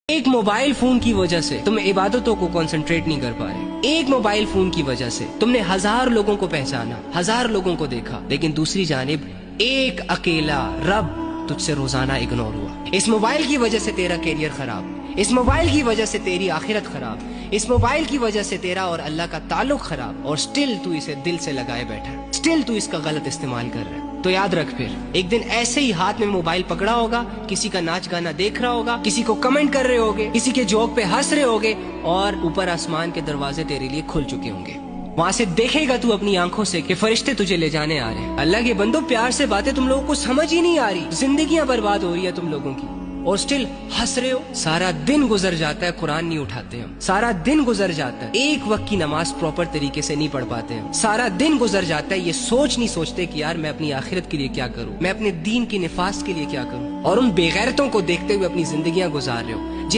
ایک mobile phone کی وجہ سے تم عبادتوں کو کنسنٹریٹ نہیں کر پا رہے. ایک موبائل فون کی وجہ سے تم نے 1000 لوگوں کو پہچانا، 1000 لوگوں کو دیکھا، لیکن دوسری جانب ایک اکیلا رب تجھ سے روزانہ اگنور ہوا. اس موبائل کی وجہ سے تیرا کیریئر خراب، اس موبائل کی وجہ سے تیری آخرت خراب، اس موبائل کی وجہ سے تیرا اور اللہ کا تعلق خراب، اور سٹل تو اسے دل سے لگائے بیٹھا ہے، سٹل تو اس کا غلط استعمال کر رہا ہے. تو یاد رکھ، پھر ایک دن ایسے ہی ہاتھ میں موبائل پکڑا ہوگا، کسی کا ناچ گانا دیکھ رہا ہوگا، کسی کو کمنٹ کر رہے ہوگے، کسی کے جوک پہ ہنس رہے ہوگے، اور اوپر آسمان کے دروازے تیرے لیے کھل چکے ہوں گے. وہاں سے دیکھے گا تو اپنی آنکھوں سے کہ فرشتے تجھے لے جانے آ رہے ہیں. اللہ کے بندو، پیار سے باتیں تم لوگوں کو سمجھ ہی نہیں آ رہی، زندگیاں برباد ہو رہی ہے تم لوگوں کی، اور سٹل ہنس رہے ہو. سارا دن گزر جاتا ہے، قرآن نہیں اٹھاتے ہم. سارا دن گزر جاتا ہے، ایک وقت کی نماز پراپر طریقے سے نہیں پڑھ پاتے ہم. سارا دن گزر جاتا ہے، یہ سوچ نہیں سوچتے کہ یار میں اپنی آخرت کے لیے کیا کروں، میں اپنے دین کی نفاذ کے لیے کیا کروں، اور ان بے غیرتوں کو دیکھتے ہوئے اپنی زندگیاں گزار رہے ہو.